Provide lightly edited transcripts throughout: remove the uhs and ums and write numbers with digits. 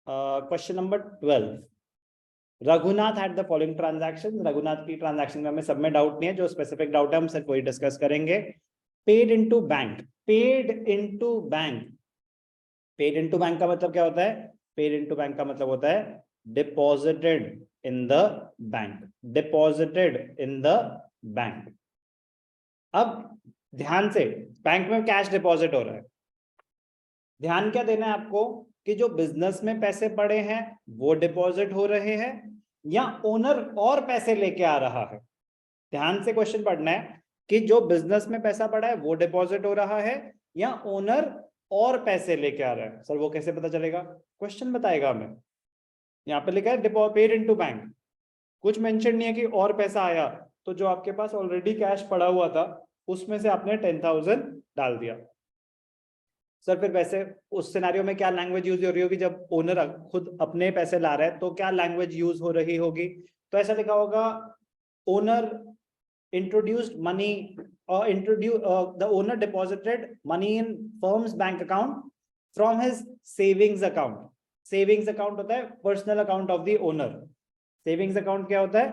Question number 12, Raghunath had the following transaction. Raghunath की transaction में हमें सब में डाउट नहीं है, जो स्पेसिफिक डाउट है हम सिर्फ वही डिस्कस करेंगे। Paid into bank, paid into bank, paid into bank का मतलब क्या होता है? पेड इनटू बैंक का मतलब होता है deposited in the bank, deposited in the bank. अब ध्यान से, बैंक में कैश डिपॉजिट हो रहा है, ध्यान क्या देना है आपको कि जो बिजनेस में पैसे पड़े हैं वो डिपॉजिट हो रहे हैं या ओनर और पैसे लेके आ रहा है। ध्यान से क्वेश्चन पढ़ना है कि जो बिजनेस में पैसा पड़ा है वो डिपॉजिट हो रहा है या ओनर और पैसे लेके आ रहा है। सर वो कैसे पता चलेगा? क्वेश्चन बताएगा हमें। यहाँ पे लिखा है पेड इनटू बैंक, कुछ मेंशन नहीं है कि और पैसा आया, तो जो आपके पास ऑलरेडी कैश पड़ा हुआ था उसमें से आपने 10,000 डाल दिया। सर फिर वैसे उस सिनेरियो में क्या लैंग्वेज यूज हो रही होगी? जब ओनर खुद अपने पैसे ला रहा है तो क्या लैंग्वेज यूज हो रही होगी? तो ऐसा लिखा होगा, ओनर इंट्रोड्यूस्ड मनी और the owner deposited money in firms bank account from his savings account. Savings account होता है personal account of the owner. Savings account क्या होता है?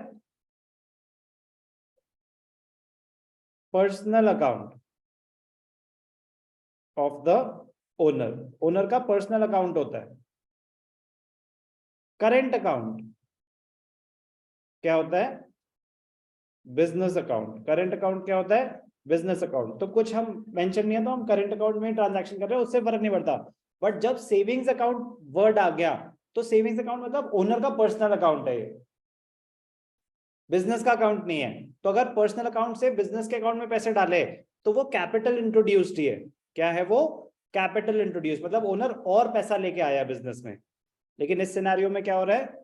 Personal account of the owner, owner का पर्सनल अकाउंट होता है। Current account क्या होता है? Business account. करेंट अकाउंट क्या होता है? Business account. तो कुछ हम मेंशन नहीं है तो हम करेंट अकाउंट में ट्रांजैक्शन कर रहे हैं, उससे फर्क नहीं पड़ता। बट जब सेविंग्स अकाउंट वर्ड आ गया तो सेविंग्स अकाउंट मतलब ओनर का पर्सनल अकाउंट है, बिजनेस का अकाउंट नहीं है। तो अगर पर्सनल अकाउंट से बिजनेस के अकाउंट में पैसे डाले तो वो कैपिटल इंट्रोड्यूस्ड ही है। क्या है वो? कैपिटल इंट्रोड्यूस, मतलब ओनर और पैसा लेके आया बिजनेस में। लेकिन इस सिनेरियो में क्या हो रहा है?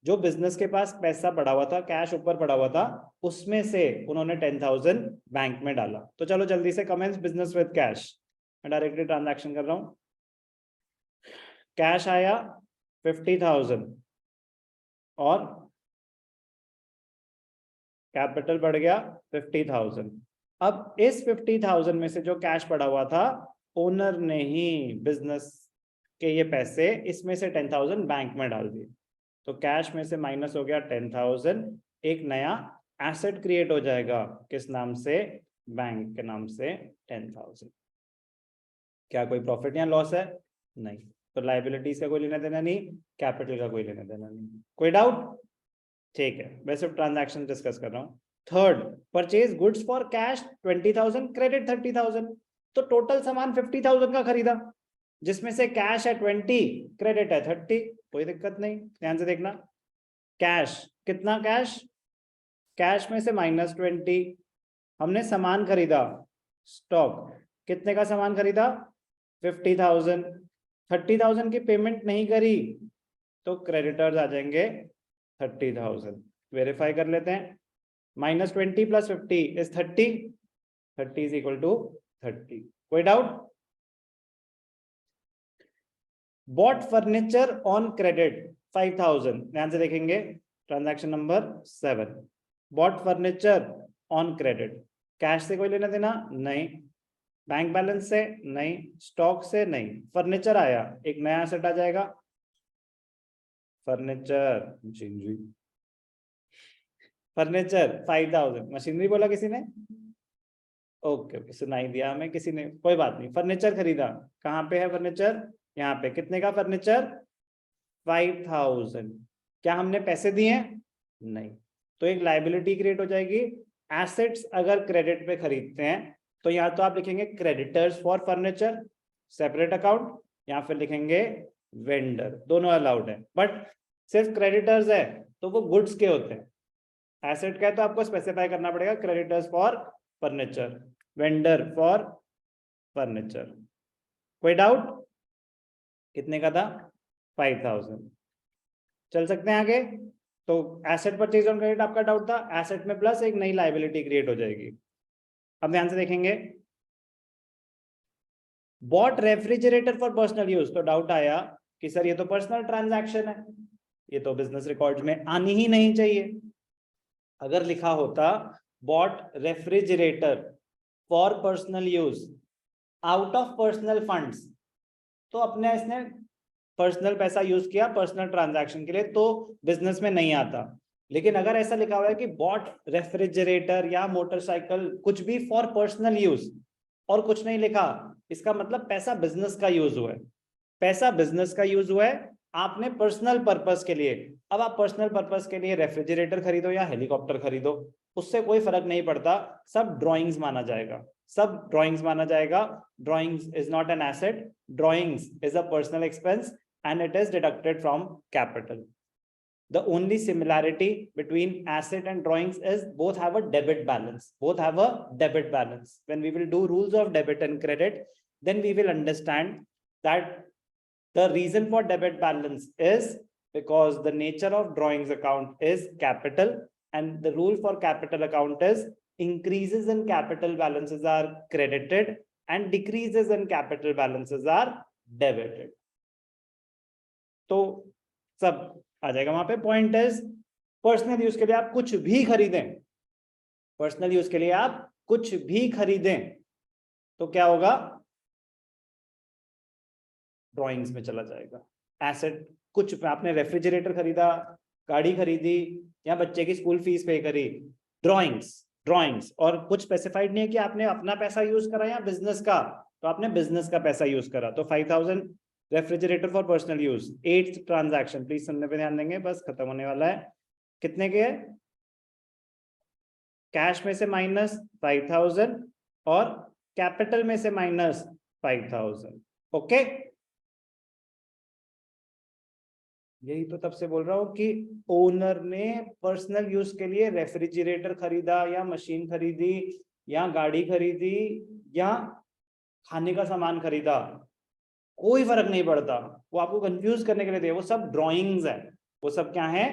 जो बिजनेस के पास पैसा पड़ा हुआ था, कैश ऊपर पड़ा हुआ था, उसमें से उन्होंने 10,000 बैंक में डाला। तो चलो जल्दी से कमेंट्स बिजनेस विद कैश। मैं डायरेक्टली ट्रांजैक्शन कर रहा हूं। कैश आया 50,000 और कैपिटल बढ़ गया 50,000। अब इस 50,000 में से जो कैश पड़ा हुआ था, ओनर ने ही बिजनेस के ये पैसे इसमें से 10,000 बैंक में डाल दिए। तो कैश में से माइनस हो गया 10,000, एक नया एसेट क्रिएट हो जाएगा। किस नाम से? बैंक के नाम से 10,000। क्या कोई प्रॉफिट या लॉस है? नहीं। तो लायबिलिटीज का कोई लेना देना नहीं, कैपिटल का कोई लेना देना नहीं। कोई डाउट? ठीक है, मैं सिर्फ ट्रांजैक्शन डिस्कस कर रहा हूँ। Third, purchase goods for cash 20,000, credit 30,000। तो टोटल सामान 50,000 का खरीदा, जिसमें से कैश है 20, क्रेडिट है 30। कोई दिक्कत नहीं, ध्यान से देखना। कैश कितना? कैश, कैश में से -20, हमने सामान खरीदा, स्टॉक। कितने का सामान खरीदा? 50,000। 30,000 की पेमेंट नहीं करी तो क्रेडिटर्स आ जाएंगे 30,000। वेरीफाई कर लेते हैं। -20 + 50 इज 30, 30 इज इक्वल टू 30। कोई doubt? Bought furniture on credit 5,000। ध्यान से देखेंगे transaction number 7। Bought furniture on credit, cash से कोई लेना देना नहीं, बैंक बैलेंस से नहीं, स्टॉक से नहीं। फर्नीचर आया, एक नया एसेट आ जाएगा, फर्नीचर मशीनरी। फर्नीचर 5,000, मशीनरी बोला किसी ने? ओके ओके, सुनाई दिया हमें किसी ने, कोई बात नहीं। फर्नीचर खरीदा, कहाँ पे है फर्नीचर? यहाँ पे। कितने का फर्नीचर? 5,000। क्या हमने पैसे दिए? नहीं। तो एक लायबिलिटी क्रिएट हो जाएगी। एसेट्स अगर क्रेडिट पे खरीदते हैं तो या तो आप लिखेंगे creditors for furniture separate account, या फिर लिखेंगे वेंडर, दोनों अलाउड है। बट सिर्फ क्रेडिटर्स है तो वो गुड्स के होते हैं, एसेट का है तो आपको स्पेसिफाई करना पड़ेगा creditors for furniture, vendor for furniture. कोई डाउट? कितने का था? 5,000। चल सकते हैं आगे। तो एसेट परचेज ऑन क्रेडिट आपका डाउट था, एसेट में प्लस एक नई लायबिलिटी क्रिएट हो जाएगी। अब ध्यान से देखेंगे, bought refrigerator for personal use. तो डाउट आया कि सर ये तो पर्सनल ट्रांजैक्शन है, ये तो बिजनेस रिकॉर्ड्स में आनी ही नहीं चाहिए। अगर लिखा होता bought refrigerator for personal use out of personal funds, तो अपने इसने पर्सनल पैसा यूज किया पर्सनल ट्रांजैक्शन के लिए तो बिजनेस में नहीं आता। लेकिन अगर ऐसा लिखा हुआ है कि बॉट रेफ्रिजरेटर या मोटरसाइकिल कुछ भी फॉर पर्सनल यूज और कुछ नहीं लिखा, इसका मतलब पैसा बिजनेस का यूज हुआ है, पैसा बिजनेस का यूज हुआ है आपने पर्सनल पर्पस के लिए। अब आप पर्सनल पर्पस के लिए रेफ्रिजरेटर खरीदो या हेलीकॉप्टर खरीदो, उससे कोई फर्क नहीं पड़ता, सब ड्राइंग्स माना जाएगा, सब ड्राइंग्स माना जाएगा। Drawings is not an asset, drawings is a personal expense and it is deducted from capital. The only similarity between asset and drawings is both have a debit balance, both have a debit balance. When we will do rules of debit and credit, then we will understand that the reason for debit balance is because the nature of drawings account is capital, and the rule for capital account is increases in capital balances are credited and decreases in capital balances are debited. तो सब आ जाएगा वहां पे। Point is personal use के लिए आप कुछ भी खरीदें, पर्सनल यूज के लिए आप कुछ भी खरीदें तो क्या होगा, ड्राइंग्स में चला जाएगा। एसेट कुछ आपने रेफ्रिजरेटर खरीदा, गाड़ी खरीदी या बच्चे की स्कूल फीस पे करी, ड्राइंग्स ड्राइंग्स, और कुछ स्पेसिफाइड नहीं है कि आपने अपना पैसा यूज करा या बिजनेस का, तो आपने बिजनेस का पैसा यूज करा। तो 5000 refrigerator for personal use, 8th transaction, please सुनने पे ध्यान देंगे, बस खत्म होने वाला है। कितने के है, कैश में से माइनस 5000 और कैपिटल में से माइनस 5000। ओके, यही तो तब से बोल रहा हूं कि ओनर ने पर्सनल यूज के लिए रेफ्रिजरेटर खरीदा या मशीन खरीदी या गाड़ी खरीदी या खाने का सामान खरीदा, कोई फर्क नहीं पड़ता, वो आपको कंफ्यूज करने के लिए दिया, वो सब ड्राइंग्स है, वो सब क्या है,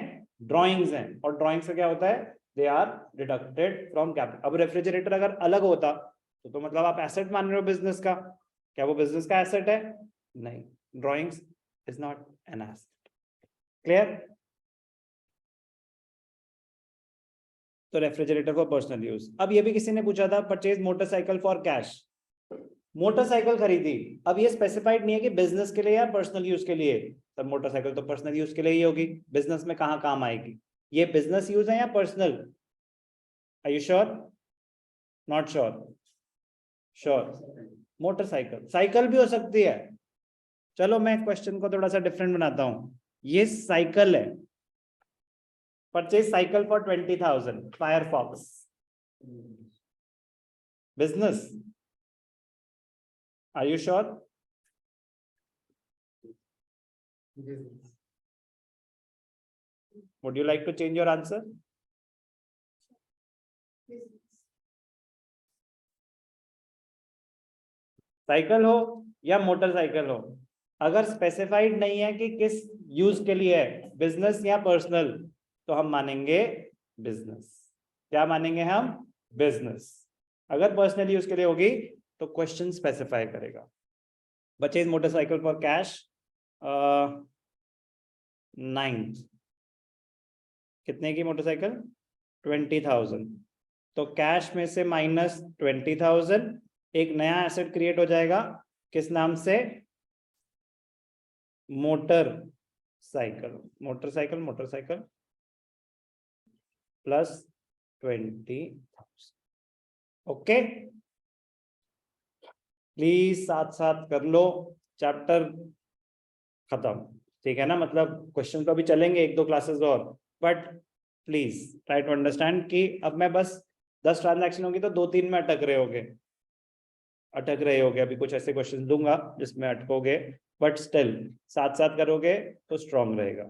ड्राइंग्स हैं। और ड्राइंग्स से क्या होता है, they are deducted from capital. अब रेफ्रिजरेटर अगर अलग होता तो मतलब आप एसेट मान रहे हो बिजनेस का, क्या वो बिजनेस का एसेट है, नहीं, drawings is not an asset. Clear? तो रेफ्रिजरेटर फॉर पर्सनल यूज। अब ये भी किसी ने पूछा था, purchase motorcycle for cash, motorcycle खरीदी, अब ये स्पेसिफाइड नहीं है कि बिजनेस के लिए या पर्सनल यूज के लिए, तब मोटरसाइकिल तो पर्सनल यूज के लिए ही होगी, बिजनेस में कहां काम आएगी, ये बिजनेस यूज है या personal, are you sure, not sure, sure, motorcycle, cycle भी हो सकती है। चलो मैं क्वेश्चन को थोड़ा सा डिफरेंट बनाता हूं, ये साइकिल है, purchase cycle for 20,000, Firefox, business, are you sure? Would you like to change your answer? Cycle हो या मोटरसाइकिल हो, अगर स्पेसिफाइड नहीं है कि किस यूज के लिए है, बिजनेस या पर्सनल, तो हम मानेंगे बिजनेस। क्या मानेंगे हम, बिजनेस। अगर पर्सनल यूज के लिए होगी तो क्वेश्चन स्पेसिफाई करेगा। परचेज मोटरसाइकिल फॉर कैश 9, कितने की मोटरसाइकिल, 20,000, तो कैश में से माइनस 20,000, एक नया एसेट क्रिएट हो जाएगा, किस नाम से, motorcycle, motorcycle motorcycle plus 20,000। Okay, please साथ साथ कर लो, चैप्टर खत्म, ठीक है ना, मतलब क्वेश्चन तो अभी चलेंगे 1-2 क्लासेस और, but please try to understand कि अब मैं बस 10 ट्रांजैक्शन होगी तो 2-3 में अटक रहे होगे, अभी कुछ ऐसे क्वेश्चन दूंगा जिसमें अटकोगे, बट स्टिल साथ साथ करोगे तो स्ट्रांग रहेगा।